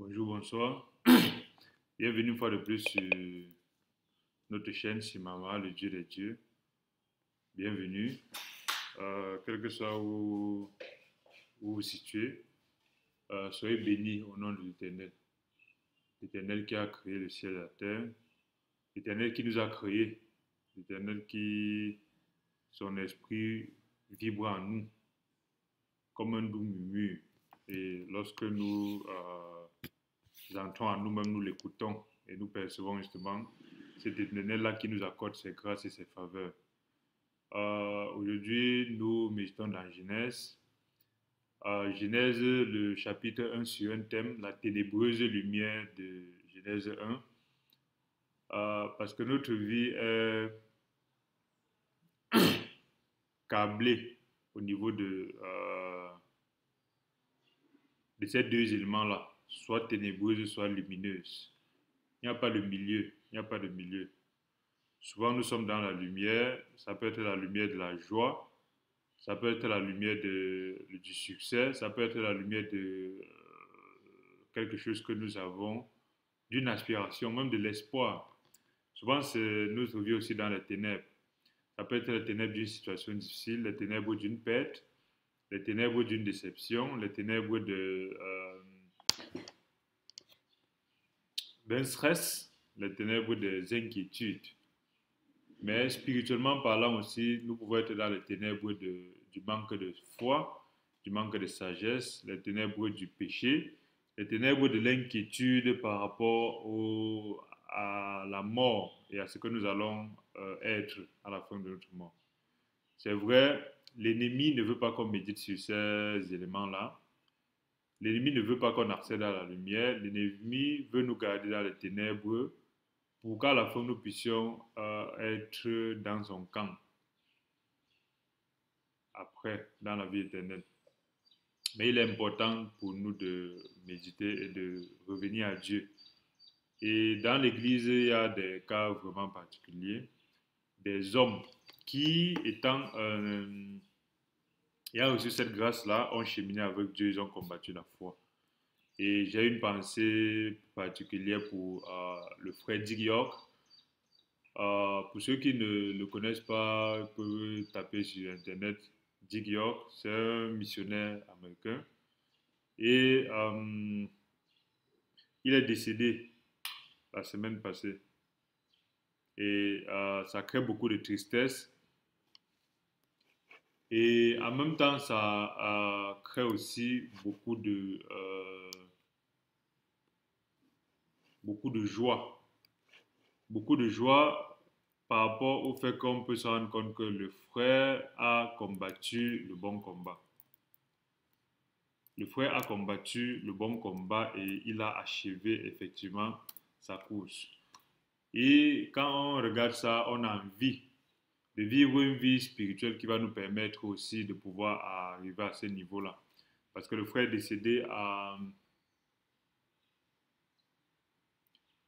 Bonjour, bonsoir. Bienvenue une fois de plus sur notre chaîne Simama, le Dieu des dieux. Bienvenue. Quel que soit où vous vous situez, soyez bénis au nom de l'Éternel. L'Éternel qui a créé le ciel et la terre. L'Éternel qui nous a créés. L'Éternel qui, son esprit vibre en nous comme un doux murmure. Et lorsque nous entrons en nous-mêmes, nous l'écoutons et nous percevons justement cet éternel-là qui nous accorde ses grâces et ses faveurs. Aujourd'hui, nous méditons dans Genèse. Genèse, le chapitre 1 sur un thème, la ténébreuse lumière de Genèse 1. Parce que notre vie est câblée au niveau de ces deux éléments-là, soit ténébreuse, soit lumineuse. Il n'y a pas de milieu, il n'y a pas de milieu. Souvent, nous sommes dans la lumière. Ça peut être la lumière de la joie. Ça peut être la lumière du succès. Ça peut être la lumière de quelque chose que nous avons, d'une aspiration, même de l'espoir. Souvent, c'est notre vie aussi dans les ténèbres. Ça peut être les ténèbres d'une situation difficile, les ténèbres d'une perte, les ténèbres d'une déception, les ténèbres d'un stress, les ténèbres des inquiétudes. Mais spirituellement parlant aussi, nous pouvons être dans les ténèbres du manque de foi, du manque de sagesse, les ténèbres du péché, les ténèbres de l'inquiétude par rapport à la mort et à ce que nous allons être à la fin de notre mort. C'est vrai, l'ennemi ne veut pas qu'on médite sur ces éléments-là. L'ennemi ne veut pas qu'on accède à la lumière. L'ennemi veut nous garder dans les ténèbres pour qu'à la fin nous puissions être dans son camp après, dans la vie éternelle. Mais il est important pour nous de méditer et de revenir à Dieu. Et dans l'Église, il y a des cas vraiment particuliers, des hommes qui, il y a aussi cette grâce-là, ont cheminé avec Dieu, ils ont combattu la foi. Et j'ai une pensée particulière pour le frère Dick York. Pour ceux qui ne le connaissent pas, peuvent taper sur Internet Dick York, c'est un missionnaire américain. Et il est décédé la semaine passée. Et ça crée beaucoup de tristesse. Et en même temps, ça crée aussi beaucoup de joie. Beaucoup de joie par rapport au fait qu'on peut se rendre compte que le frère a combattu le bon combat. Le frère a combattu le bon combat et il a achevé effectivement sa course. Et quand on regarde ça, on a envie de vivre une vie spirituelle qui va nous permettre aussi de pouvoir arriver à ce niveau-là. Parce que le frère est décédé à,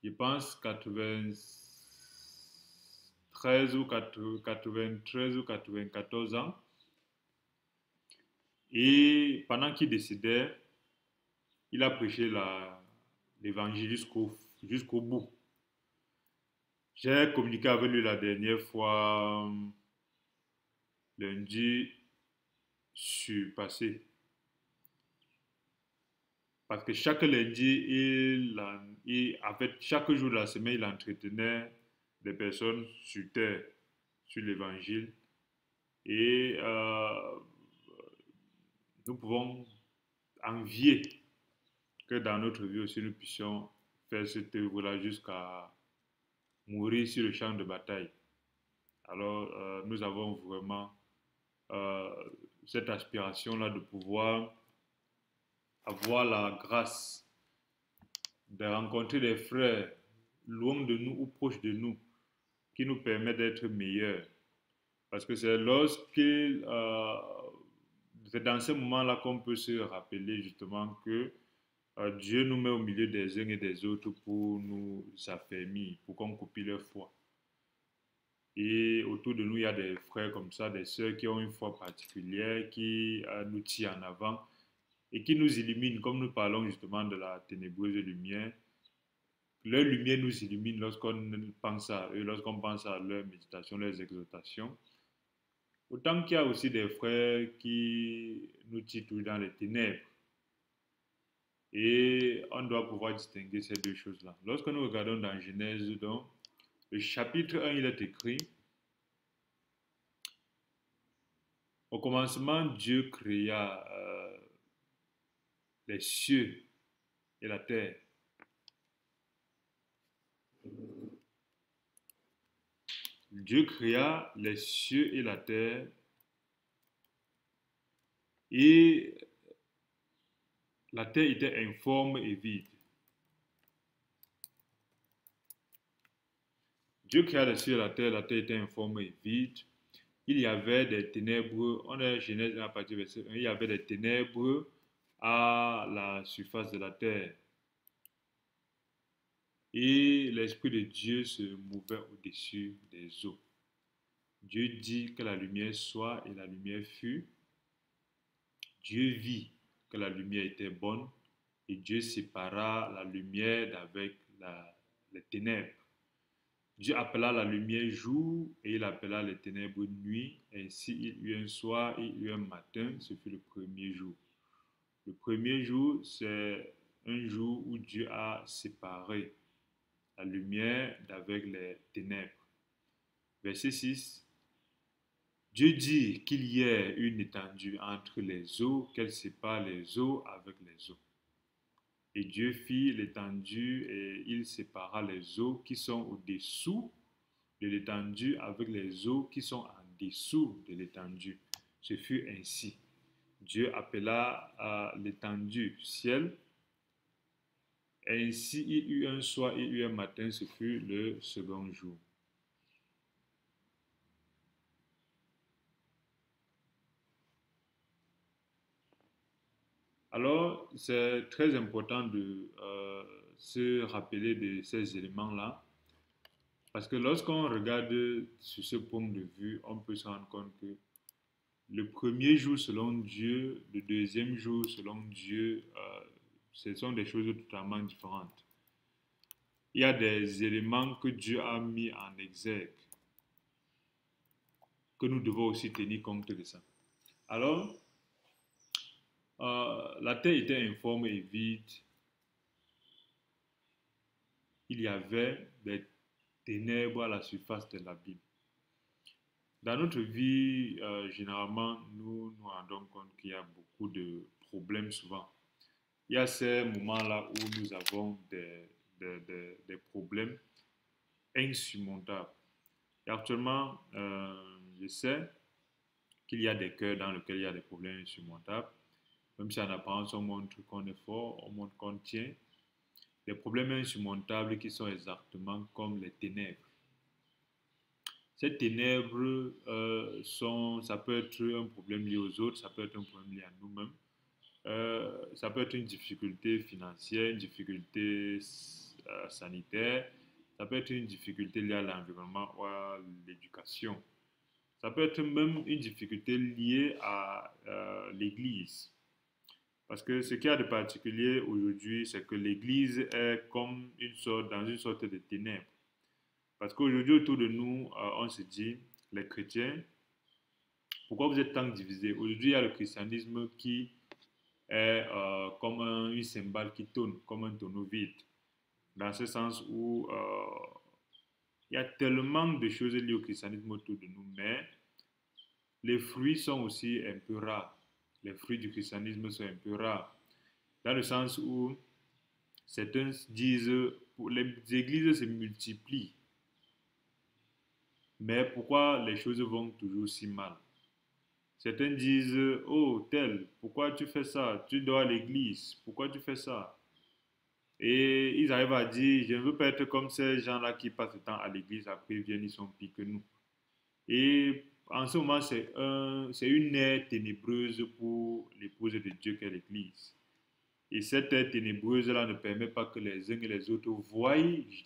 je pense, 93 ou 93 ou 94 ans. Et pendant qu'il décédait, il a prêché l'évangile jusqu'au bout. J'ai communiqué avec lui la dernière fois, lundi passé. Parce que chaque lundi, en fait, chaque jour de la semaine, il entretenait des personnes sur terre, sur l'évangile. Et nous pouvons envier que dans notre vie aussi, nous puissions faire cette œuvre-là jusqu'à mourir sur le champ de bataille. Alors, nous avons vraiment euh, cette aspiration-là de pouvoir avoir la grâce de rencontrer des frères loin de nous ou proches de nous qui nous permettent d'être meilleurs. Parce que c'est dans ce moment-là qu'on peut se rappeler justement que Dieu nous met au milieu des uns et des autres pour nous affermir, pour qu'on copie leur foi. Et autour de nous, il y a des frères comme ça, des sœurs qui ont une foi particulière, qui nous tirent en avant. et qui nous illumine, comme nous parlons justement de la ténébreuse lumière. Leur lumière nous illumine lorsqu'on pense à eux, lorsqu'on pense à leur méditation, leurs exhortations. Autant qu'il y a aussi des frères qui nous titillent dans les ténèbres. Et on doit pouvoir distinguer ces deux choses-là. Lorsque nous regardons dans Genèse, donc, le chapitre 1, il est écrit: au commencement, Dieu créa les cieux et la terre. Dieu créa les cieux et la terre, et la terre était informe et vide. Dieu créa les cieux et la terre était informe et vide. Il y avait des ténèbres, on est Genèse 1 à partir du verset 1, il y avait des ténèbres à la surface de la terre. Et l'Esprit de Dieu se mouvait au-dessus des eaux. Dieu dit que la lumière soit, et la lumière fut. Dieu vit que la lumière était bonne, et Dieu sépara la lumière d'avec les ténèbres. Dieu appela la lumière jour, et il appela les ténèbres nuit. Ainsi il y eut un soir et il y eut un matin, ce fut le premier jour. Le premier jour, c'est un jour où Dieu a séparé la lumière d'avec les ténèbres. Verset 6. Dieu dit qu'il y ait une étendue entre les eaux, qu'elle sépare les eaux avec les eaux. Et Dieu fit l'étendue et il sépara les eaux qui sont au-dessous de l'étendue avec les eaux qui sont en dessous de l'étendue. Ce fut ainsi. Dieu appela à l'étendue ciel. Ainsi il y eut un soir et il y eut un matin, ce fut le second jour. Alors, c'est très important de se rappeler de ces éléments-là, parce que lorsqu'on regarde sur ce point de vue, on peut se rendre compte que le premier jour selon Dieu, le deuxième jour selon Dieu, ce sont des choses totalement différentes. Il y a des éléments que Dieu a mis en exergue, que nous devons aussi tenir compte de ça. Alors, la terre était informe et vide. Il y avait des ténèbres à la surface de l'abîme. Dans notre vie, généralement, nous nous rendons compte qu'il y a beaucoup de problèmes souvent. Il y a ces moments-là où nous avons des problèmes insurmontables. Et actuellement, je sais qu'il y a des cœurs dans lesquels il y a des problèmes insurmontables. Même si en apparence on montre qu'on est fort, on montre qu'on tient. Des problèmes insurmontables qui sont exactement comme les ténèbres. Ces ténèbres ça peut être un problème lié aux autres, ça peut être un problème lié à nous-mêmes. Ça peut être une difficulté financière, une difficulté sanitaire, ça peut être une difficulté liée à l'environnement ou à l'éducation. Ça peut être même une difficulté liée à l'Église. Parce que ce qu'il y a de particulier aujourd'hui, c'est que l'Église est comme dans une sorte de ténèbres. Parce qu'aujourd'hui, autour de nous, on se dit, les chrétiens, pourquoi vous êtes tant divisés? Aujourd'hui, il y a le christianisme qui est comme une cymbale qui tourne, comme un tonneau vide. Dans ce sens où il y a tellement de choses liées au christianisme autour de nous, mais les fruits sont aussi un peu rares. Les fruits du christianisme sont un peu rares. Dans le sens où certains disent, les églises se multiplient, mais pourquoi les choses vont toujours si mal? Certains disent, oh tel, pourquoi tu fais ça? Tu dois à l'église, pourquoi tu fais ça? Et ils arrivent à dire, je ne veux pas être comme ces gens-là qui passent le temps à l'église, après ils viennent, ils sont pires que nous. Et en ce moment, c'est une ère ténébreuse pour l'épouse de Dieu qu'est l'église. Et cette ère ténébreuse-là ne permet pas que les uns et les autres voient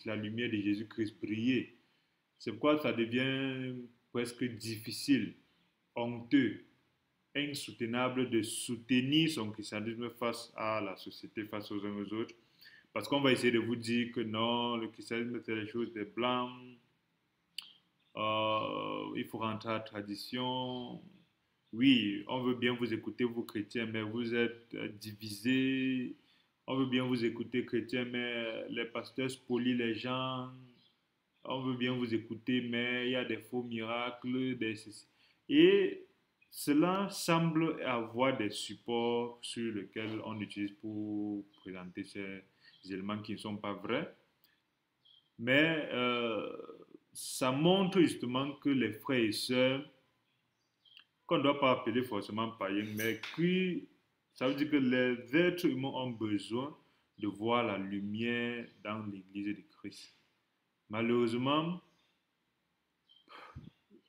la lumière de Jésus-Christ briller. C'est pourquoi ça devient presque difficile, honteux, insoutenable de soutenir son christianisme face à la société, face aux uns aux autres. Parce qu'on va essayer de vous dire que non, le christianisme c'est les choses des blancs, il faut rentrer à la tradition. Oui, on veut bien vous écouter, vous chrétiens, mais vous êtes divisés. On veut bien vous écouter, chrétiens, mais les pasteurs spolient les gens. On veut bien vous écouter, mais il y a des faux miracles, des... Et cela semble avoir des supports sur lesquels on utilise pour présenter ces éléments qui ne sont pas vrais. Mais ça montre justement que les frères et sœurs, qu'on ne doit pas appeler forcément païens, mais que ça veut dire que les êtres humains ont besoin de voir la lumière dans l'Église de Christ. Malheureusement,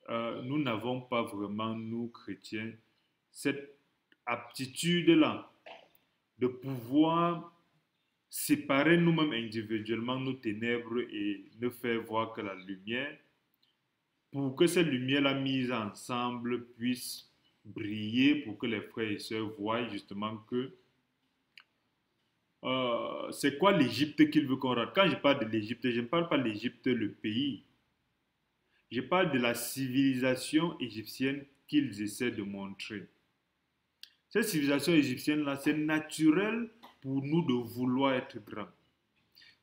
nous n'avons pas vraiment, nous chrétiens, cette aptitude-là de pouvoir séparer nous-mêmes individuellement nos ténèbres et ne faire voir que la lumière, pour que cette lumière-là mise ensemble puisse briller, pour que les frères et sœurs voient justement que c'est quoi l'Égypte qu'il veut qu'on rate. Quand je parle de l'Égypte, je ne parle pas de l'Égypte, le pays. Je parle de la civilisation égyptienne qu'ils essaient de montrer. Cette civilisation égyptienne-là, c'est naturel pour nous de vouloir être grands.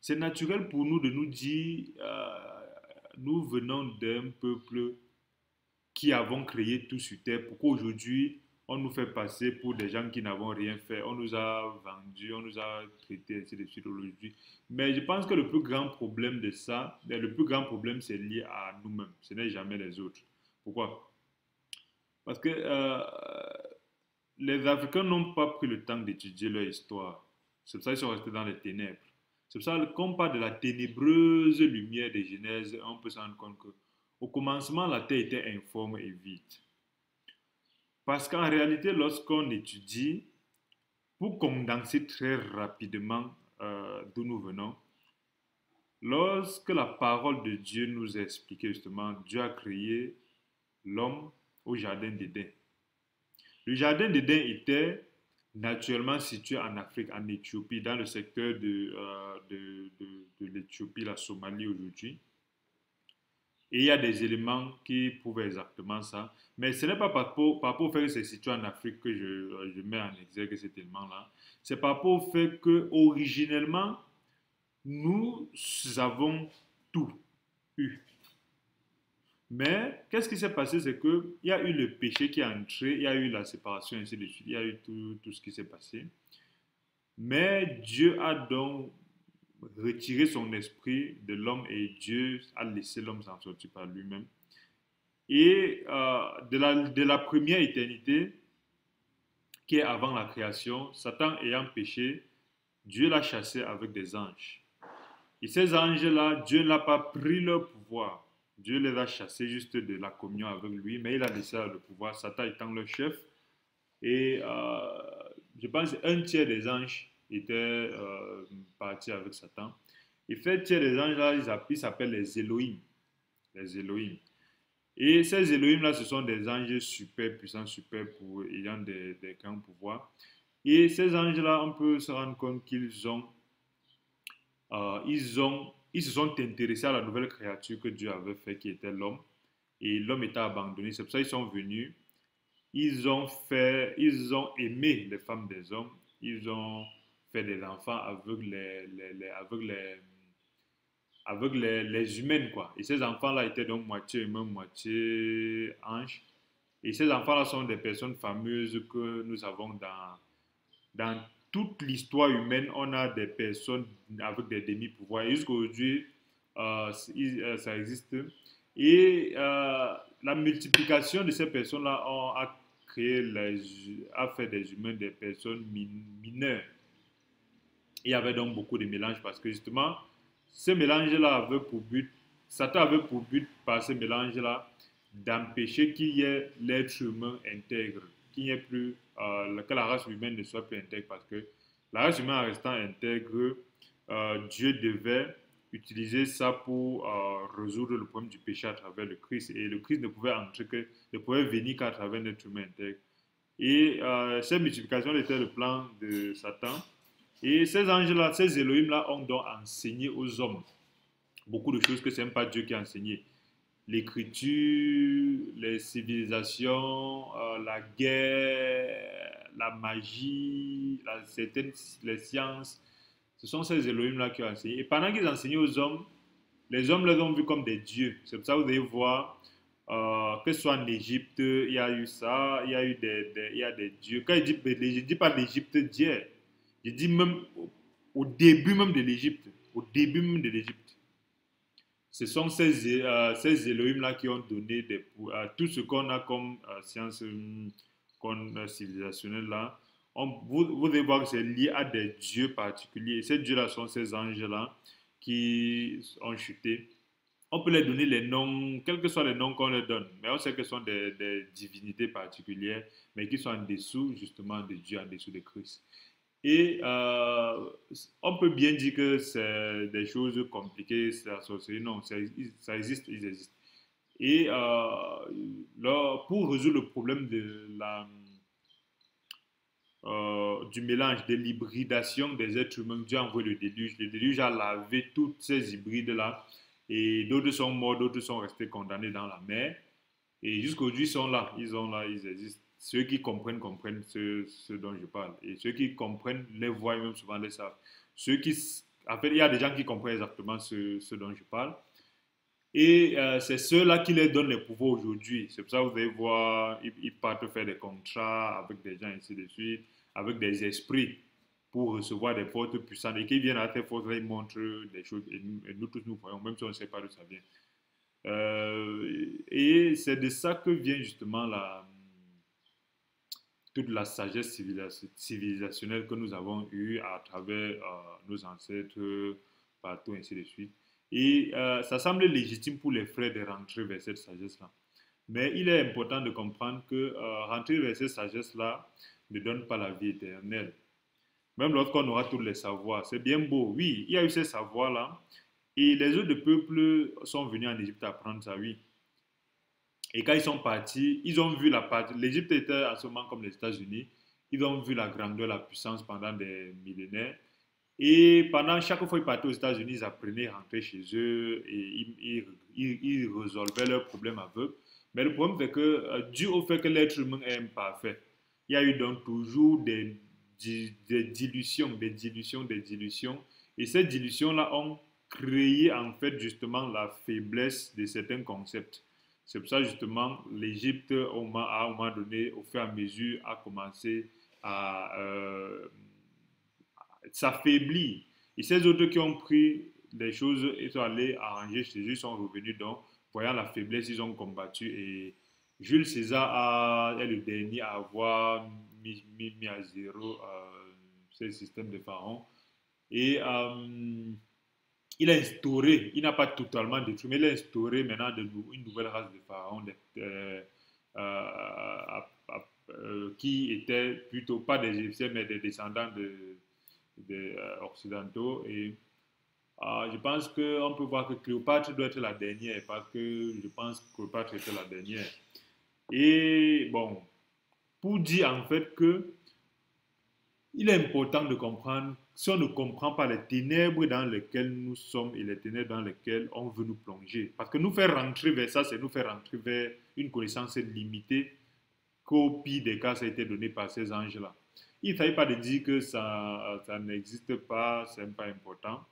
C'est naturel pour nous de nous dire, nous venons d'un peuple qui avons créé tout sur terre. Pourquoi aujourd'hui on nous fait passer pour des gens qui n'avons rien fait? On nous a vendus, on nous a traités, ainsi de suite aujourd'hui. Mais je pense que le plus grand problème de ça, le plus grand problème, c'est lié à nous-mêmes. Ce n'est jamais les autres. Pourquoi? Parce que les Africains n'ont pas pris le temps d'étudier leur histoire. C'est pour ça qu'ils sont restés dans les ténèbres. C'est pour ça qu'on parle de la ténébreuse lumière des Genèse, on peut se rendre compte que au commencement, la terre était informe et vide. Parce qu'en réalité, lorsqu'on étudie, pour condenser très rapidement d'où nous venons, lorsque la parole de Dieu nous a expliqué justement, Dieu a créé l'homme au jardin d'Éden. Le jardin d'Éden était naturellement situé en Afrique, en Éthiopie, dans le secteur de l'Éthiopie, la Somalie aujourd'hui. Et il y a des éléments qui prouvent exactement ça. Mais ce n'est pas par rapport au fait que c'est situé en Afrique que je mets en exergue cet élément-là. C'est par rapport au fait que, originellement, nous avons tout eu. Mais qu'est-ce qui s'est passé? C'est qu'il y a eu le péché qui est entré, il y a eu la séparation, ainsi de suite, il y a eu tout ce qui s'est passé. Mais Dieu a donc retiré son esprit de l'homme et Dieu a laissé l'homme s'en sortir par lui-même. Et de la première éternité, qui est avant la création, Satan ayant péché, Dieu l'a chassé avec des anges. Et ces anges-là, Dieu n'a pas pris leur pouvoir. Dieu les a chassés juste de la communion avec lui, mais il a laissé le pouvoir, Satan étant le chef. Et je pense un tiers des anges étaient partis avec Satan. Et fait tiers des anges-là, ils s'appellent les Elohim. Les Elohim. Et ces Elohim-là, ce sont des anges super puissants, super ayant des grands pouvoirs. Et ces anges-là, on peut se rendre compte qu'ils ils se sont intéressés à la nouvelle créature que Dieu avait fait, qui était l'homme. Et l'homme était abandonné. C'est pour ça qu'ils sont venus. Ils ont aimé les femmes des hommes. Ils ont fait des enfants avec les humaines, quoi. Et ces enfants-là étaient donc moitié humains, moitié anges. Et ces enfants-là sont des personnes fameuses que nous avons dans toute l'histoire humaine. On a des personnes avec des demi-pouvoirs. Et jusqu'à aujourd'hui, ça existe. Et la multiplication de ces personnes-là a fait des humains des personnes mineures. Il y avait donc beaucoup de mélanges parce que justement, ce mélange-là avait pour but, Satan avait pour but par ce mélange-là d'empêcher qu'il y ait l'être humain intègre, qu'il n'y ait plus, que la race humaine ne soit plus intègre parce que la race humaine en restant intègre, Dieu devait utiliser ça pour résoudre le problème du péché à travers le Christ. Et le Christ ne pouvait venir qu'à travers notre humain intègre. Et cette multiplication était le plan de Satan. Et ces anges-là, ces Elohim-là ont donc enseigné aux hommes beaucoup de choses que ce n'est pas Dieu qui a enseigné. L'écriture, les civilisations, la guerre, la magie, les sciences. Ce sont ces Elohim-là qui ont enseigné. Et pendant qu'ils enseignaient aux hommes, les hommes les ont vus comme des dieux. C'est pour ça que vous allez voir, que ce soit en Égypte, il y a eu ça, il y a eu il y a des dieux. Quand je ne dis pas l'Égypte d'hier, je dis même au début même de l'Égypte. Au début même de l'Égypte. Ce sont ces Elohim-là qui ont donné tout ce qu'on a comme science comme, civilisationnelle là. Vous devez voir que c'est lié à des dieux particuliers. Et ces dieux-là sont ces anges-là qui ont chuté. On peut leur donner les noms, quels que soient les noms qu'on leur donne, mais on sait que ce sont des divinités particulières, mais qui sont en dessous justement de Dieu, en dessous de Christ. Et on peut bien dire que c'est des choses compliquées, c'est associé. Non, ça existe, ils existent. Et là, pour résoudre le problème du mélange, de l'hybridation des êtres humains, Dieu a envoyé le déluge. Le déluge a lavé toutes ces hybrides-là. Et d'autres sont morts, d'autres sont restés condamnés dans la mer. Et jusqu'aujourd'hui, ils sont là, ils existent. Ceux qui comprennent, comprennent ce dont je parle. Et ceux qui comprennent les voient et même souvent les savent. En fait, il y a des gens qui comprennent exactement ce dont je parle. Et c'est ceux-là qui les donnent les pouvoirs aujourd'hui. C'est pour ça que vous allez voir, ils partent faire des contrats avec des gens, ainsi de suite, avec des esprits pour recevoir des forces puissantes. Et qui viennent à ces forces-là, ils montrent des choses. Et nous tous, nous voyons, même si on ne sait pas d'où ça vient. Et c'est de ça que vient justement toute la sagesse civilisationnelle que nous avons eue à travers nos ancêtres, partout, ainsi de suite. Et ça semble légitime pour les frères de rentrer vers cette sagesse-là. Mais il est important de comprendre que rentrer vers cette sagesse-là ne donne pas la vie éternelle. Même lorsqu'on aura tous les savoirs, c'est bien beau. Oui, il y a eu ces savoirs-là. Et les autres peuples sont venus en Égypte apprendre ça, oui. Et quand ils sont partis, ils ont vu la partie. L'Égypte était en ce moment comme les États-Unis. Ils ont vu la grandeur, la puissance pendant des millénaires. Et pendant chaque fois qu'ils partaient aux États-Unis, ils apprenaient à rentrer chez eux et ils résolvaient leurs problèmes avec eux. Mais le problème, c'est que, dû au fait que l'être humain est imparfait, il y a eu donc toujours des dilutions, des dilutions, des dilutions. Et ces dilutions-là ont créé en fait justement la faiblesse de certains concepts. C'est pour ça justement l'Égypte, à un moment donné, au fur et à mesure, a commencé à s'affaiblir. Et ces autres qui ont pris les choses et sont allés arranger chez eux, sont revenus donc, voyant la faiblesse, ils ont combattu. Et Jules César est le dernier à avoir mis à zéro ce système de pharaons. Et il a instauré, il n'a pas totalement détruit, mais il a instauré maintenant une nouvelle race de pharaons qui étaient plutôt pas des Égyptiens, mais des descendants des occidentaux. Et je pense qu'on peut voir que Cléopâtre doit être la dernière, parce que je pense que Cléopâtre était la dernière. Et bon, pour dire en fait que il est important de comprendre, si on ne comprend pas les ténèbres dans lesquelles nous sommes et les ténèbres dans lesquelles on veut nous plonger. Parce que nous faire rentrer vers ça, c'est nous faire rentrer vers une connaissance limitée qu'au pire des cas, ça a été donné par ces anges-là. Il ne s'agit pas de dire que ça n'existe pas, c'est pas important,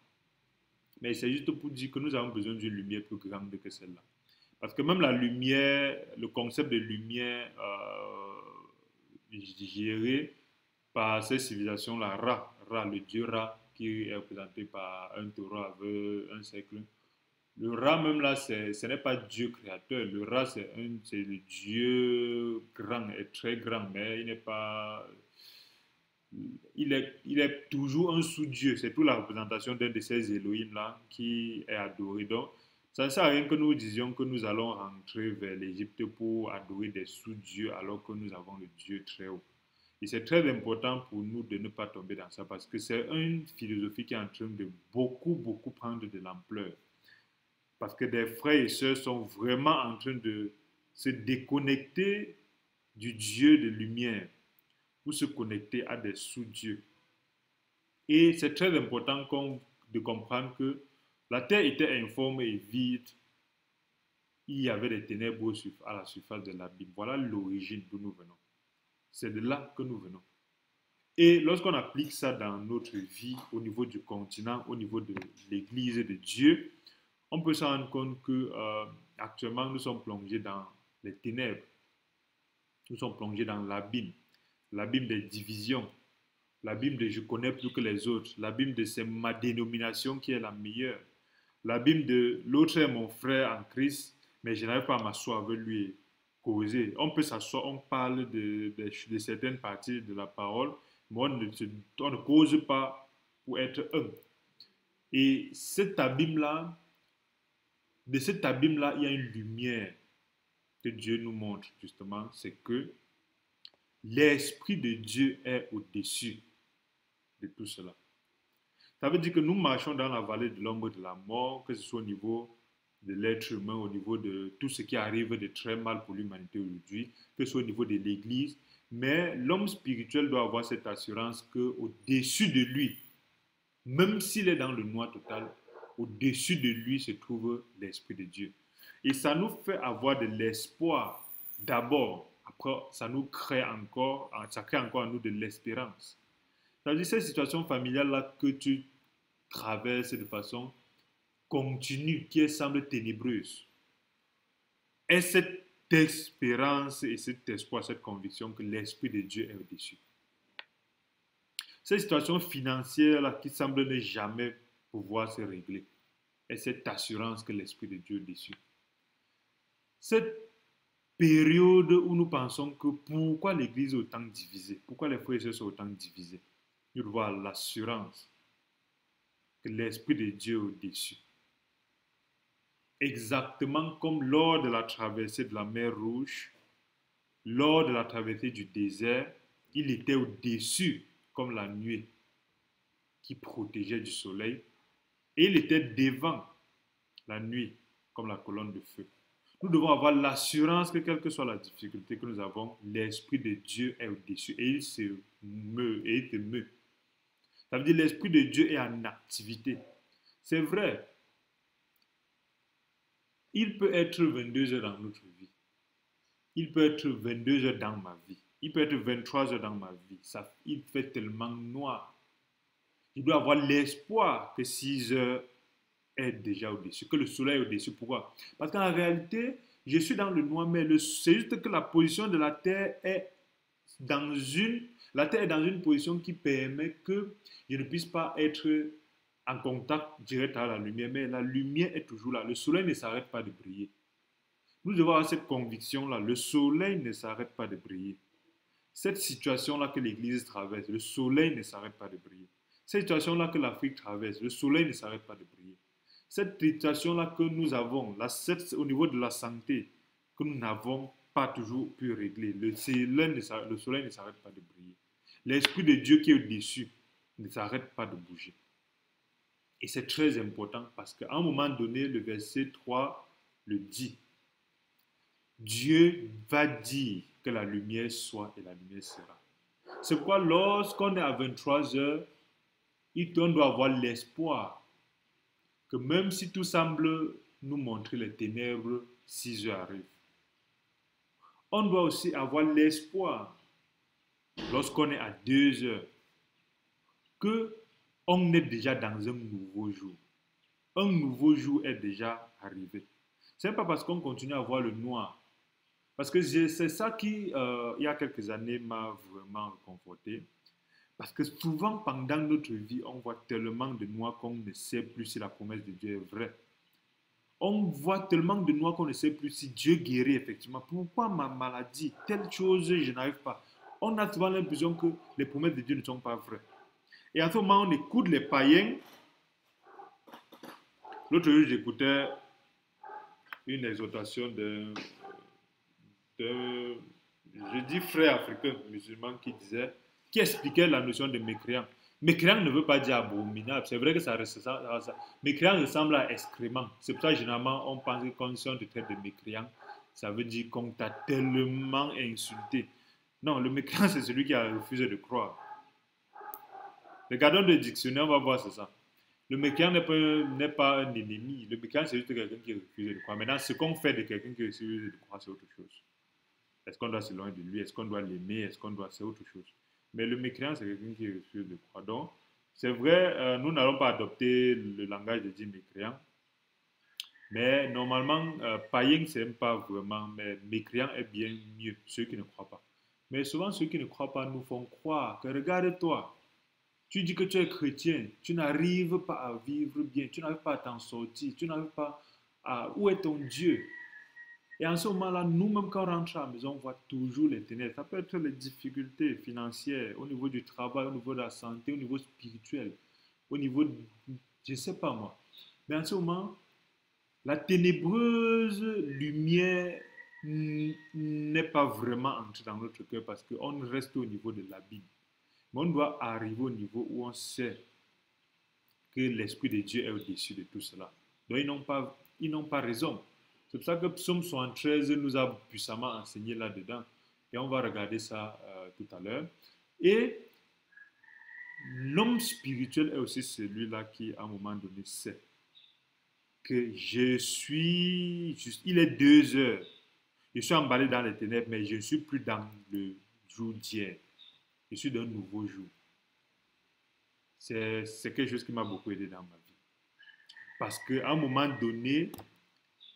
mais c'est juste pour dire que nous avons besoin d'une lumière plus grande que celle-là. Parce que même la lumière, le concept de lumière géré par ces civilisations-là, le dieu Ra, qui est représenté par un taureau avec un cercle. Le Ra, même là, ce n'est pas Dieu créateur. Le Ra, c'est le Dieu grand et très grand, mais il n'est pas. Il est toujours un sous-dieu. C'est toute la représentation d'un de ces Elohim-là qui est adoré. Donc, ça ne sert à rien que nous disions que nous allons rentrer vers l'Égypte pour adorer des sous-dieux alors que nous avons le Dieu très haut. Et c'est très important pour nous de ne pas tomber dans ça parce que c'est une philosophie qui est en train de beaucoup prendre de l'ampleur. Parce que des frères et sœurs sont vraiment en train de se déconnecter du Dieu de lumière. ou se connecter à des sous-dieux. Et c'est très important de comprendre que la terre était informe et vide. Il y avait des ténèbres à la surface de l'abîme. Voilà l'origine d'où nous venons. C'est de là que nous venons. Et lorsqu'on applique ça dans notre vie, au niveau du continent, au niveau de l'Église de Dieu, on peut se rendre compte que actuellement nous sommes plongés dans les ténèbres. Nous sommes plongés dans l'abîme des divisions, l'abîme de je connais plus que les autres, l'abîme de c'est ma dénomination qui est la meilleure, l'abîme de l'autre est mon frère en Christ, mais je n'arrive pas à m'asseoir avec lui et causer. On peut s'asseoir, on parle de certaines parties de la parole, mais on ne cause pas pour être un. Et de cet abîme-là, il y a une lumière que Dieu nous montre justement, c'est que l'Esprit de Dieu est au-dessus de tout cela. Ça veut dire que nous marchons dans la vallée de l'ombre de la mort, que ce soit au niveau de l'être humain, au niveau de tout ce qui arrive de très mal pour l'humanité aujourd'hui, que ce soit au niveau de l'Église, mais l'homme spirituel doit avoir cette assurance qu'au-dessus de lui, même s'il est dans le noir total, au-dessus de lui se trouve l'Esprit de Dieu. Et ça nous fait avoir de l'espoir d'abord. Après, ça crée encore en nous de l'espérance. C'est-à-dire cette situation familiale-là que tu traverses de façon continue, qui semble ténébreuse, est cette espérance et cet espoir, cette conviction que l'Esprit de Dieu est au-dessus. Cette situation financière-là qui semble ne jamais pouvoir se régler, est cette assurance que l'Esprit de Dieu est au-dessus. Cette période où nous pensons que pourquoi l'Église est autant divisée, pourquoi les frères et sœurs sont autant divisés, nous devons avoir l'assurance que l'Esprit de Dieu est au-dessus. Exactement comme lors de la traversée de la mer Rouge, lors de la traversée du désert, il était au-dessus comme la nuée qui protégeait du soleil, et il était devant la nuit comme la colonne de feu. Nous devons avoir l'assurance que quelle que soit la difficulté que nous avons, l'Esprit de Dieu est au-dessus et il se meut et il te meut. Ça veut dire que l'Esprit de Dieu est en activité. C'est vrai. Il peut être 22 heures dans notre vie. Il peut être 22 heures dans ma vie. Il peut être 23 heures dans ma vie. Il fait tellement noir. Il doit avoir l'espoir que 6 heures est déjà au-dessus, que le soleil est au-dessus. Pourquoi? Parce qu'en réalité, je suis dans le noir, mais c'est juste que la position de la Terre est la Terre est dans une position qui permet que je ne puisse pas être en contact direct avec la lumière, mais la lumière est toujours là. Le soleil ne s'arrête pas de briller. Nous devons avoir cette conviction-là. Le soleil ne s'arrête pas de briller. Cette situation-là que l'Église traverse, le soleil ne s'arrête pas de briller. Cette situation-là que l'Afrique traverse, le soleil ne s'arrête pas de briller. Cette situation-là que nous avons, au niveau de la santé, que nous n'avons pas toujours pu régler, le soleil ne s'arrête pas de briller. L'Esprit de Dieu qui est au-dessus ne s'arrête pas de bouger. Et c'est très important parce qu'à un moment donné, le verset 3 le dit. Dieu va dire que la lumière soit et la lumière sera. C'est pourquoi lorsqu'on est à 23 heures, on doit avoir l'espoir que même si tout semble nous montrer les ténèbres, 6 heures arrivent. On doit aussi avoir l'espoir, lorsqu'on est à 2 heures, qu'on est déjà dans un nouveau jour. Un nouveau jour est déjà arrivé. Ce n'est pas parce qu'on continue à voir le noir. Parce que c'est ça qui, il y a quelques années, m'a vraiment réconforté. Parce que souvent, pendant notre vie, on voit tellement de noir qu'on ne sait plus si la promesse de Dieu est vraie. On voit tellement de noir qu'on ne sait plus si Dieu guérit effectivement. Pourquoi ma maladie, telle chose, je n'arrive pas. On a souvent l'impression que les promesses de Dieu ne sont pas vraies. Et à ce moment, on écoute les païens. L'autre jour, j'écoutais une exhortation je dis frère africain musulman qui expliquait la notion de mécréant. Mécréant ne veut pas dire abominable. C'est vrai que ça ressemble à ça. Mécréant ressemble à excrément. C'est pour ça que généralement on pense qu'on te traite de mécréant. Ça veut dire qu'on t'a tellement insulté. Non, le mécréant, c'est celui qui a refusé de croire. Regardons le dictionnaire, on va voir c'est ça. Le mécréant n'est pas un ennemi. Le mécréant, c'est juste quelqu'un qui refuse de croire. Maintenant, ce qu'on fait de quelqu'un qui refuse de croire, c'est autre chose. Est-ce qu'on doit s'éloigner de lui? Est-ce qu'on doit l'aimer? Est-ce qu'on doit... C'est autre chose. Mais le mécréant, c'est quelqu'un qui refuse de croire. Donc, c'est vrai, nous n'allons pas adopter le langage de dire mécréant. Mais normalement, païen, c'est même pas vraiment. Mais mécréant est bien mieux, ceux qui ne croient pas. Mais souvent, ceux qui ne croient pas nous font croire que regarde-toi, tu dis que tu es chrétien, tu n'arrives pas à vivre bien, tu n'arrives pas à t'en sortir, tu n'arrives pas à... Où est ton Dieu? Et en ce moment-là, nous-mêmes, quand on rentre à la maison, on voit toujours les ténèbres. Ça peut être les difficultés financières, au niveau du travail, au niveau de la santé, au niveau spirituel, au niveau, je ne sais pas moi. Mais en ce moment, la ténébreuse lumière n'est pas vraiment entrée dans notre cœur parce qu'on reste au niveau de l'abîme. Mais on doit arriver au niveau où on sait que l'Esprit de Dieu est au-dessus de tout cela. Donc ils n'ont pas raison. C'est pour ça que Psaume 73 nous a puissamment enseigné là-dedans. Et on va regarder ça tout à l'heure. Et l'homme spirituel est aussi celui-là qui, à un moment donné, sait que je suis juste, il est 2 heures. Je suis emballé dans les ténèbres, mais je ne suis plus dans le jour d'hier. Je suis dans un nouveau jour. C'est quelque chose qui m'a beaucoup aidé dans ma vie. Parce qu'à un moment donné,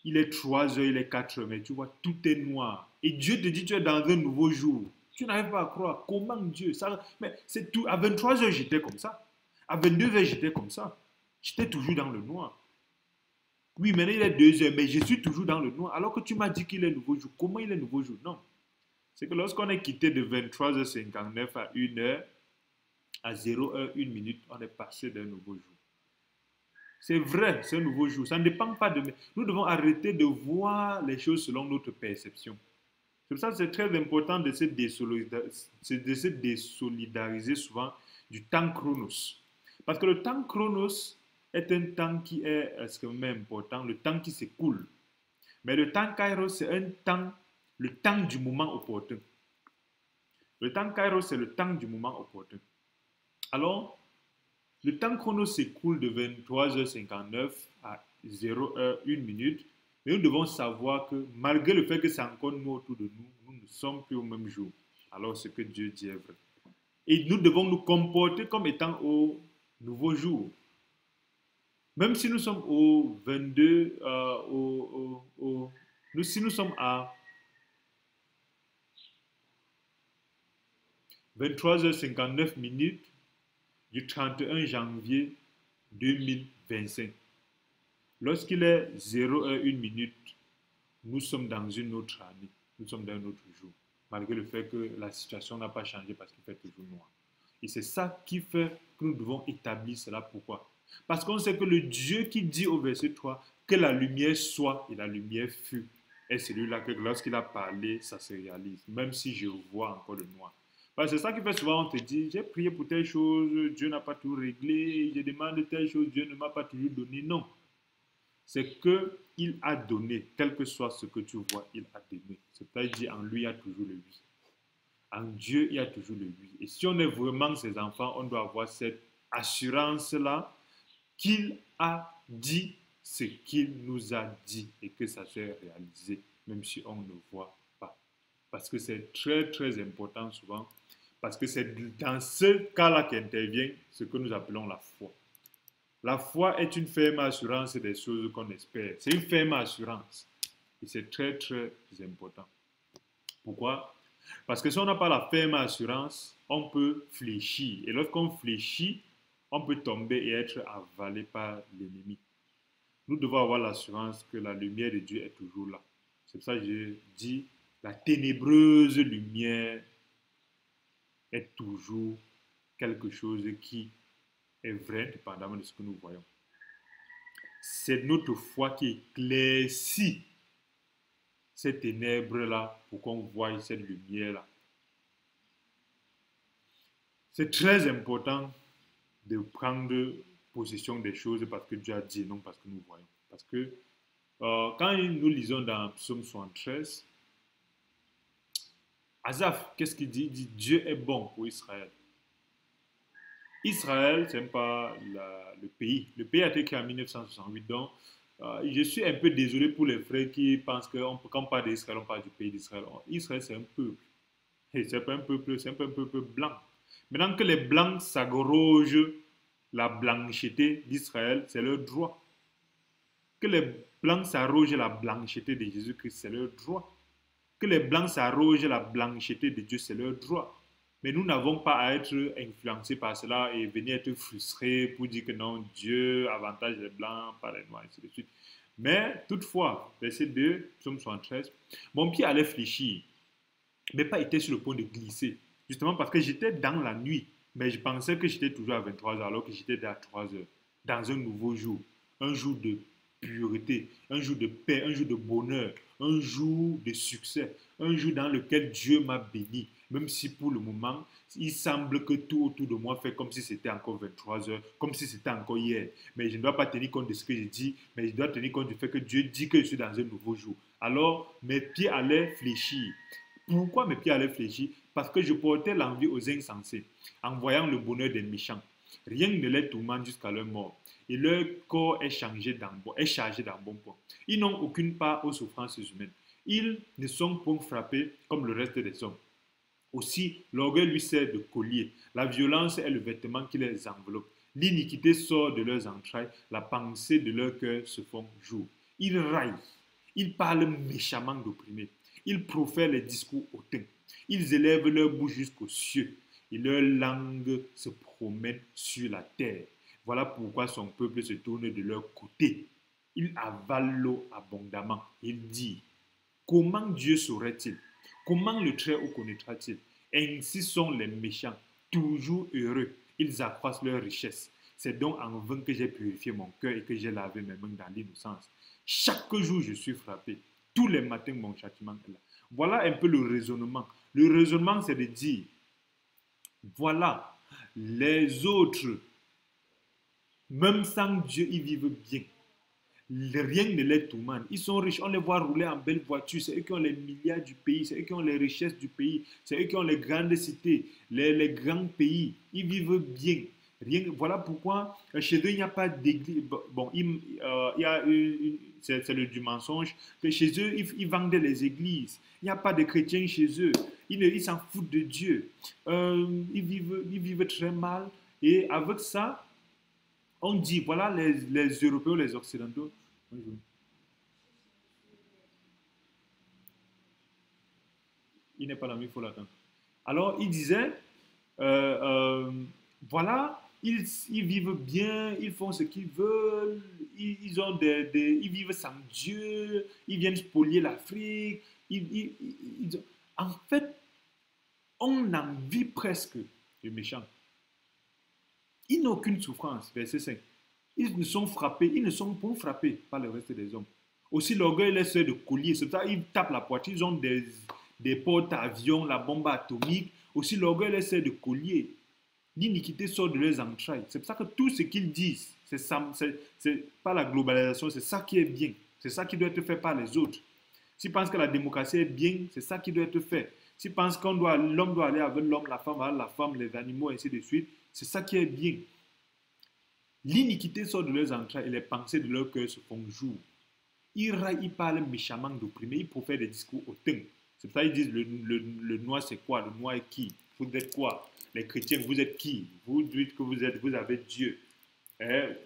il est 3 heures, il est 4 heures, mais tu vois, tout est noir. Et Dieu te dit, tu es dans un nouveau jour. Tu n'arrives pas à croire. Comment Dieu ça, mais c'est tout. À 23 heures, j'étais comme ça. À 22 heures, j'étais comme ça. J'étais toujours dans le noir. Oui, maintenant il est 2 heures, mais je suis toujours dans le noir. Alors que tu m'as dit qu'il est nouveau jour. Comment il est nouveau jour? Non. C'est que lorsqu'on est quitté de 23h59 à 1h, à 0h1 on est passé d'un nouveau jour. C'est vrai, c'est un nouveau jour. Ça ne dépend pas de nous. Nous devons arrêter de voir les choses selon notre perception. C'est pour ça que c'est très important de se désolidariser souvent du temps chronos. Parce que le temps chronos est un temps qui est extrêmement important, le temps qui s'écoule. Mais le temps kairos, c'est le temps du moment opportun. Le temps kairos, c'est le temps du moment opportun. Alors, le temps chronos s'écoule de 23h59 à 0h1. Mais nous devons savoir que malgré le fait que c'est encore nous autour de nous, nous ne sommes plus au même jour. Alors ce que Dieu dit est vrai. Et nous devons nous comporter comme étant au nouveau jour. Même si nous sommes au 22, si nous sommes à 23h59 du 31 janvier 2025. Lorsqu'il est 0h1, nous sommes dans une autre année, nous sommes dans un autre jour, malgré le fait que la situation n'a pas changé parce qu'il fait toujours noir. Et c'est ça qui fait que nous devons établir cela. Pourquoi? Parce qu'on sait que le Dieu qui dit au verset 3 que la lumière soit et la lumière fut, est celui-là que lorsqu'il a parlé, ça se réalise, même si je vois encore le noir. C'est ça qui fait souvent, on te dit, j'ai prié pour telle chose, Dieu n'a pas tout réglé, j'ai demandé telle chose, Dieu ne m'a pas toujours donné. Non. C'est qu'il a donné, quel que soit ce que tu vois, il a donné. C'est-à-dire, en lui, il y a toujours le oui. En Dieu, il y a toujours le oui. Et si on est vraiment ses enfants, on doit avoir cette assurance-là qu'il a dit ce qu'il nous a dit et que ça soit réalisé, même si on ne voit pas. Parce que c'est très, très important souvent. Parce que c'est dans ce cas-là qu'intervient ce que nous appelons la foi. La foi est une ferme assurance des choses qu'on espère. C'est une ferme assurance. Et c'est très, très important. Pourquoi? Parce que si on n'a pas la ferme assurance, on peut fléchir. Et lorsqu'on fléchit, on peut tomber et être avalé par l'ennemi. Nous devons avoir l'assurance que la lumière de Dieu est toujours là. C'est pour ça que je dis, la ténébreuse lumière est toujours quelque chose qui est vrai, dépendamment de ce que nous voyons. C'est notre foi qui éclaircit ces ténèbres-là pour qu'on voie cette lumière-là. C'est très important de prendre possession des choses parce que Dieu a dit, non parce que nous voyons. Parce que quand nous lisons dans Psaume 73, Asaph, qu'est-ce qu'il dit? Il dit Dieu est bon pour Israël. Israël, ce n'est pas le pays. Le pays a été créé en 1968. Donc, je suis un peu désolé pour les frères qui pensent que quand on parle d'Israël, on parle du pays d'Israël. Israël, c'est un peuple. Et c'est pas un peuple, c'est un peuple blanc. Maintenant que les blancs s'agrogent la blancheté d'Israël, c'est leur droit. Que les blancs s'arrogent la blancheté de Jésus-Christ, c'est leur droit. Que les blancs s'arrogent la blancheté de Dieu, c'est leur droit. Mais nous n'avons pas à être influencés par cela et venir être frustrés pour dire que non, Dieu avantage les blancs par les noirs, et ainsi de suite. Mais toutefois, verset 2, psaume 73, mon pied allait fléchir, mais pas été sur le point de glisser. Justement parce que j'étais dans la nuit, mais je pensais que j'étais toujours à 23 heures alors que j'étais à 3 heures, dans un nouveau jour, un jour de pureté, un jour de paix, un jour de bonheur, un jour de succès, un jour dans lequel Dieu m'a béni, même si pour le moment, il semble que tout autour de moi fait comme si c'était encore 23 heures, comme si c'était encore hier. Mais je ne dois pas tenir compte de ce que je dis, mais je dois tenir compte du fait que Dieu dit que je suis dans un nouveau jour. Alors, mes pieds allaient fléchir. Pourquoi mes pieds allaient fléchir? Parce que je portais l'envie aux insensés, en voyant le bonheur des méchants. Rien ne les tourmente jusqu'à leur mort. Et leur corps est chargé d'embonpoint. Ils n'ont aucune part aux souffrances humaines. Ils ne sont point frappés comme le reste des hommes. Aussi, l'orgueil lui sert de collier. La violence est le vêtement qui les enveloppe. L'iniquité sort de leurs entrailles. La pensée de leur cœur se font jour. Ils raillent. Ils parlent méchamment d'opprimés. Ils profèrent les discours hautains. Ils élèvent leur bouche jusqu'aux cieux. Et leur langue se promène sur la terre. Voilà pourquoi son peuple se tourne de leur côté. Il avale l'eau abondamment. Il dit, comment Dieu saurait-il? Comment le Très-Haut connaîtra-t-il? Ainsi sont les méchants, toujours heureux. Ils accroissent leur richesse. C'est donc en vain que j'ai purifié mon cœur et que j'ai lavé mes mains dans l'innocence. Chaque jour, je suis frappé. Tous les matins, mon châtiment est là. Voilà un peu le raisonnement. Le raisonnement, c'est de dire, voilà, les autres, même sans Dieu, ils vivent bien. Rien ne les tourmente. Ils sont riches. On les voit rouler en belle voiture. C'est eux qui ont les milliards du pays. C'est eux qui ont les richesses du pays. C'est eux qui ont les grandes cités, les grands pays. Ils vivent bien. Rien, voilà pourquoi chez eux, il n'y a pas d'église. Bon, il y a c'est du mensonge. Que chez eux, ils vendaient les églises. Il n'y a pas de chrétiens chez eux. Ils s'en foutent de Dieu. Ils vivent très mal. Et avec ça, on dit, voilà les Européens, les Occidentaux. Il n'est pas là, mais il faut l'attendre. Alors, il disait, euh, euh, voilà, ils vivent bien, ils font ce qu'ils veulent, ils ont ils vivent sans Dieu, ils viennent spolier l'Afrique. En fait, on envie presque les méchants. Ils n'ont aucune souffrance, verset 5. Ils ne sont frappés, ils ne sont pas frappés par le reste des hommes. Aussi, l'orgueil les sert de collier. C'est ça, ils tapent la poitrine, ils ont des porte-avions, la bombe atomique. Aussi, l'orgueil les sert de collier. L'iniquité sort de leurs entrailles. C'est pour ça que tout ce qu'ils disent, c'est pas la globalisation, c'est ça qui est bien. C'est ça qui doit être fait par les autres. S'ils pensent que la démocratie est bien, c'est ça qui doit être fait. S'ils pensent que l'homme doit aller avec l'homme, la femme, les animaux, ainsi de suite, c'est ça qui est bien. L'iniquité sort de leurs entrailles et les pensées de leur cœur se font jour. Ils parlent méchamment d'opprimés, ils profèrent des discours hautains. C'est pour ça qu'ils disent le noir c'est quoi? Le noir est qui? Vous êtes quoi? Les chrétiens, vous êtes qui? Vous dites que vous avez Dieu.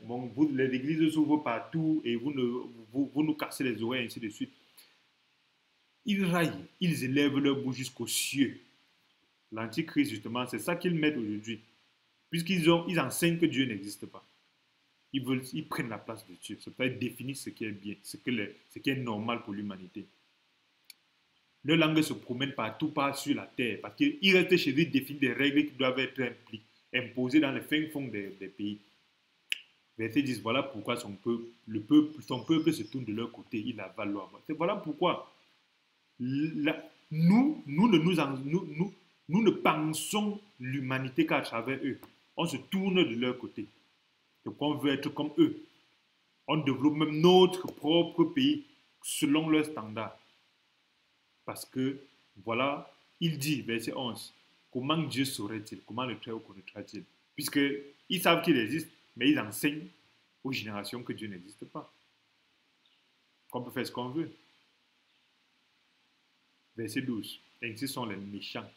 Bon, les églises s'ouvrent partout et vous nous cassez les oreilles, ainsi de suite. Ils raillent, ils élèvent leur bouche jusqu'aux cieux. L'antichrist, justement, c'est ça qu'ils mettent aujourd'hui. Puisqu'ils ils enseignent que Dieu n'existe pas. Ils prennent la place de Dieu. C'est pas définir ce qui est bien, ce qui est normal pour l'humanité. Leur langue se promène partout, pas sur la terre, parce qu'ils restent chez eux, ils définissent des règles qui doivent être imposées dans les fins fonds des pays. Verset 10, voilà pourquoi son peuple se tourne de leur côté, il avale l'eau. Voilà pourquoi nous ne pensons l'humanité qu'à travers eux. On se tourne de leur côté. Donc on veut être comme eux. On développe même notre propre pays selon leurs standards. Parce que, voilà, Il dit, verset 11, comment Dieu saurait-il? Comment le Très-Haut connaîtra-t-il? Puisqu'ils savent qu'il existe, mais ils enseignent aux générations que Dieu n'existe pas. Qu'on peut faire ce qu'on veut. Verset 12. Ainsi sont les méchants.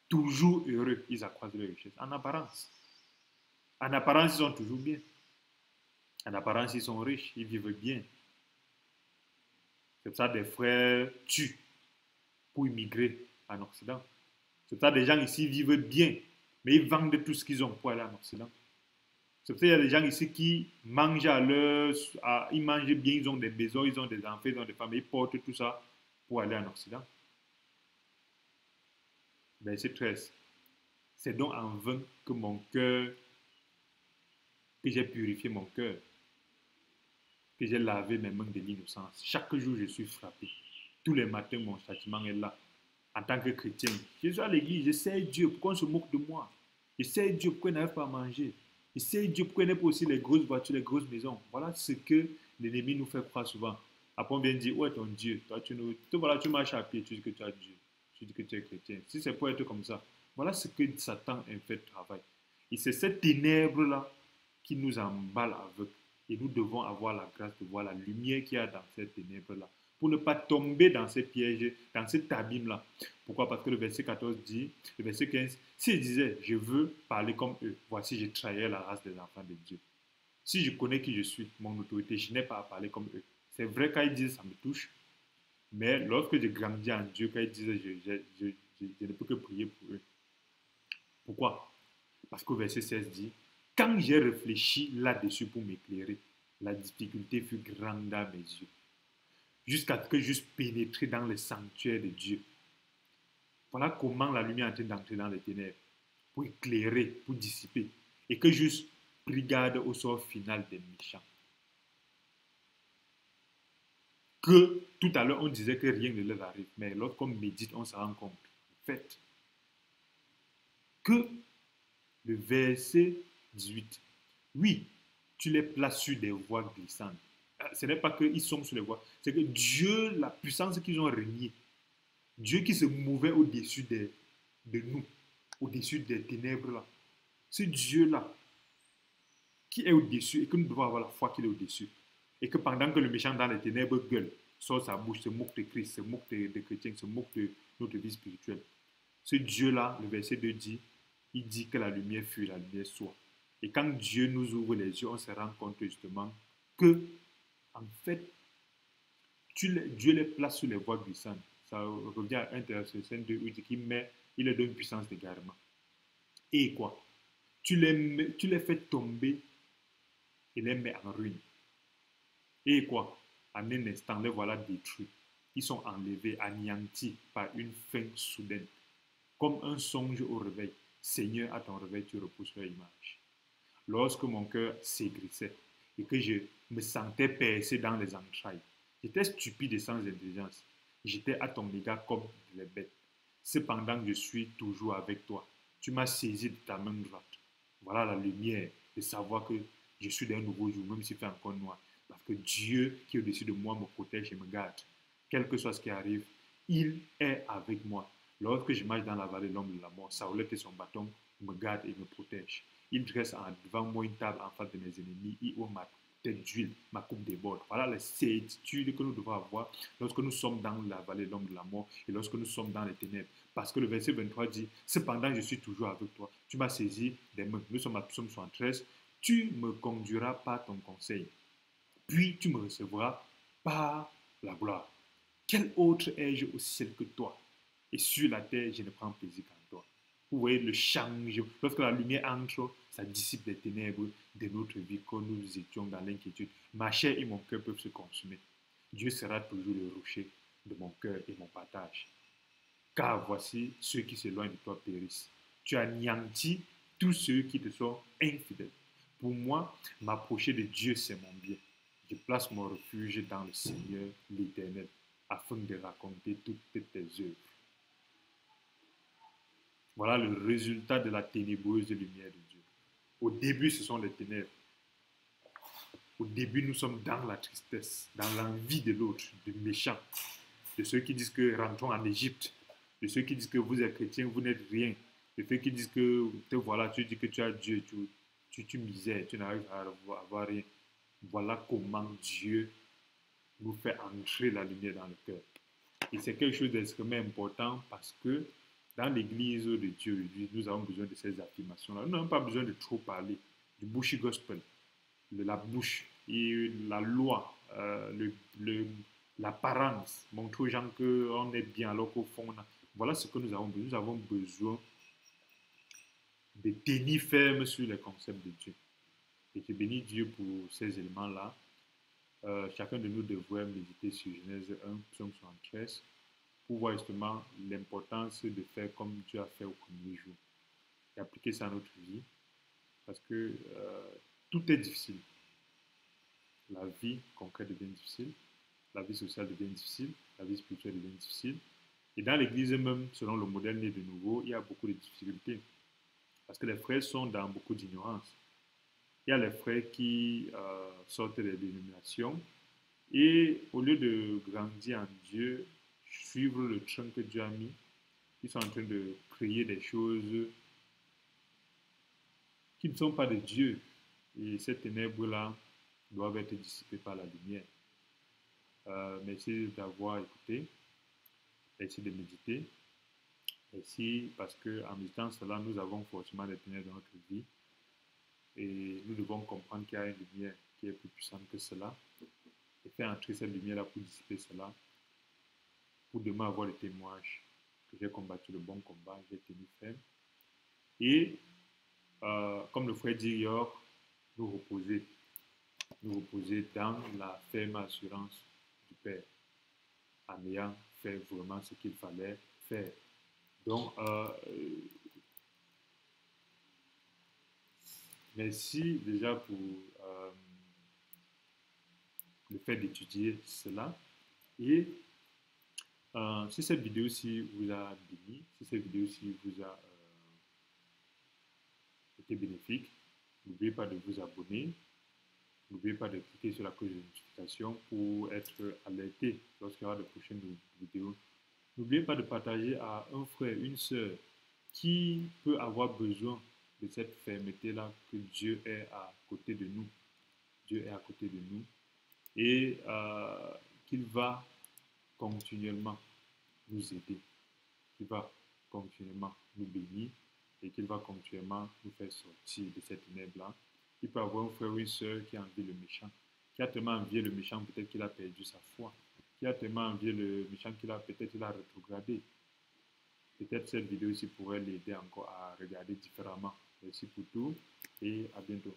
Toujours heureux, ils accroissent leur richesse. En apparence. En apparence, ils sont toujours bien. En apparence, ils sont riches, ils vivent bien. C'est pour ça que des frères tuent pour immigrer en Occident. C'est pour ça que des gens ici vivent bien, mais ils vendent tout ce qu'ils ont pour aller en Occident. C'est pour ça qu'il y a des gens ici qui mangent ils mangent bien, ils ont des maisons, ils ont des enfants, ils ont des familles, ils portent tout ça pour aller en Occident. Verset 13. C'est donc en vain que j'ai purifié mon cœur, que j'ai lavé mes mains de l'innocence. Chaque jour, je suis frappé. Tous les matins, mon châtiment est là. En tant que chrétien, je suis à l'église, je sais Dieu, pourquoi on se moque de moi? Je sais Dieu, pourquoi il n'arrive pas à manger? Je sais Dieu, pourquoi il n'a pas aussi les grosses voitures, les grosses maisons? Voilà ce que l'ennemi nous fait croire souvent. Après, on vient dire, où est ton Dieu? Toi, tu marches à pied, tu dis que tu as Dieu. Tu dis que tu es chrétien. Si c'est pour être comme ça, voilà ce que Satan a fait de travail. Et c'est cette ténèbre-là qui nous emballe avec. Et nous devons avoir la grâce de voir la lumière qu'il y a dans cette ténèbre-là. Pour ne pas tomber dans ces pièges, dans cet abîme-là. Pourquoi? Parce que le verset 14 dit, le verset 15, s'il disait, je veux parler comme eux, voici, je trahirais la race des enfants de Dieu. Si je connais qui je suis, mon autorité, je n'ai pas à parler comme eux. C'est vrai, quand ils disent, ça me touche. Mais lorsque je grandis en Dieu, quand ils disent, je ne peux que prier pour eux. Pourquoi? Parce que le verset 16 dit, quand j'ai réfléchi là-dessus pour m'éclairer, la difficulté fut grande à mes yeux. Jusqu'à ce que j'eusse pénétré dans le sanctuaire de Dieu. Voilà comment la lumière est en train d'entrer dans les ténèbres, pour éclairer, pour dissiper, et que j'eusse pris garde au sort final des méchants. Que tout à l'heure on disait que rien ne leur arrive, mais lorsqu'on médite, on se rend compte. En fait, que le verset 18, oui, tu les places sur des voies glissantes. Ce n'est pas qu'ils sont sur les voies, c'est que Dieu, la puissance qu'ils ont régné, Dieu qui se mouvait au-dessus de nous, au-dessus des ténèbres là, ce Dieu-là qui est au-dessus et que nous devons avoir la foi qu'il est au-dessus. Et que pendant que le méchant dans les ténèbres gueule, sort sa bouche, se moque de Christ, se moque des chrétiens, se moque de notre vie spirituelle. Ce Dieu-là, le verset 2 dit, il dit que la lumière fuit, la lumière soit. Et quand Dieu nous ouvre les yeux, on se rend compte justement que, en fait, Dieu les place sur les voies glissantes. Ça revient à 1 Thessaloniciens 2 où il dit il leur donne puissance d'égarement. Et quoi? Tu les fais tomber et les mets en ruine. Et quoi? En un instant, les voilà détruits. Ils sont enlevés, anéantis par une fin soudaine. Comme un songe au réveil. Seigneur, à ton réveil, tu repousses leur image. Lorsque mon cœur s'aigrissait et que je me sentais percé dans les entrailles, j'étais stupide et sans intelligence. J'étais à ton égard comme les bêtes. Cependant, je suis toujours avec toi. Tu m'as saisi de ta main droite. Voilà la lumière de savoir que je suis d'un nouveau jour, même s'il fait encore noir. Parce que Dieu qui est au-dessus de moi me protège et me garde. Quel que soit ce qui arrive, il est avec moi. Lorsque je marche dans la vallée de l'ombre de la mort, sa houlette et son bâton me gardent et me protègent. Il dresse devant moi une table en face de mes ennemis. Il ouvre ma tête d'huile, ma coupe déborde. Voilà les certitudes que nous devons avoir lorsque nous sommes dans la vallée de l'ombre de la mort et lorsque nous sommes dans les ténèbres. Parce que le verset 23 dit, cependant je suis toujours avec toi. Tu m'as saisi des mains. Nous sommes à Psaume 73. Tu me conduiras par ton conseil. Puis tu me recevras par la gloire. Quel autre ai-je au ciel que toi? Et sur la terre, je ne prends plaisir qu'en toi. Vous voyez le change. Lorsque la lumière entre, ça dissipe les ténèbres de notre vie quand nous étions dans l'inquiétude. Ma chair et mon cœur peuvent se consumer. Dieu sera toujours le rocher de mon cœur et mon partage. Car voici ceux qui s'éloignent de toi périssent. Tu anéantis tous ceux qui te sont infidèles. Pour moi, m'approcher de Dieu, c'est mon bien. Je place mon refuge dans le Seigneur, l'Éternel, afin de raconter toutes tes œuvres. Voilà le résultat de la ténébreuse lumière de Dieu. Au début, ce sont les ténèbres. Au début, nous sommes dans la tristesse, dans l'envie de l'autre, du méchant, de ceux qui disent que rentrons en Égypte, de ceux qui disent que vous êtes chrétien, vous n'êtes rien, de ceux qui disent que te voilà, tu dis que tu as Dieu, tu misères, tu n'arrives à avoir rien. Voilà comment Dieu nous fait entrer la lumière dans le cœur. Et c'est quelque chose d'extrêmement important parce que dans l'église de Dieu, nous avons besoin de ces affirmations-là. Nous n'avons pas besoin de trop parler du bushy gospel, de la bouche et la loi, l'apparence, montrer aux gens qu'on est bien alors qu'au fond, voilà ce que nous avons besoin. Nous avons besoin de tenir ferme sur les concepts de Dieu. Et je bénis Dieu pour ces éléments-là. Chacun de nous devrait méditer sur Genèse 1, psaume 73, pour voir justement l'importance de faire comme Dieu a fait au premier jour et appliquer ça à notre vie. Parce que tout est difficile. La vie concrète devient difficile, la vie sociale devient difficile, la vie spirituelle devient difficile. Et dans l'église même, selon le modèle né de nouveau, il y a beaucoup de difficultés. Parce que les frères sont dans beaucoup d'ignorance. Il y a les frères qui sortent des dénominations et au lieu de grandir en Dieu, suivre le train que Dieu a mis, ils sont en train de créer des choses qui ne sont pas de Dieu. Et ces ténèbres-là doivent être dissipées par la lumière. Merci d'avoir écouté. Merci de méditer. Merci parce qu'en méditant cela, nous avons forcément des ténèbres dans notre vie. Et nous devons comprendre qu'il y a une lumière qui est plus puissante que cela. Et faire entrer cette lumière-là pour dissiper cela. Pour demain avoir le témoignage que j'ai combattu le bon combat, j'ai tenu ferme. Et comme le frère dit hier, nous reposer dans la ferme assurance du Père, en ayant fait vraiment ce qu'il fallait faire. Donc, merci déjà pour le fait d'étudier cela. Et si cette vidéo-ci vous a béni, si cette vidéo-ci vous a été bénéfique, n'oubliez pas de vous abonner. N'oubliez pas de cliquer sur la cloche de notification pour être alerté lorsqu'il y aura de prochaines vidéos. N'oubliez pas de partager à un frère, une sœur qui peut avoir besoin de cette fermeté-là, que Dieu est à côté de nous. Dieu est à côté de nous et qu'il va continuellement nous aider, qu'il va continuellement nous bénir et qu'il va continuellement nous faire sortir de cette ténèbre-là. Il peut avoir un frère ou une sœur qui envie le méchant, qui a tellement envié le méchant, peut-être qu'il a perdu sa foi, qui a tellement envié le méchant qu'il a peut-être rétrogradé. Peut-être cette vidéo ici pourrait l'aider encore à regarder différemment. Merci pour tout et à bientôt.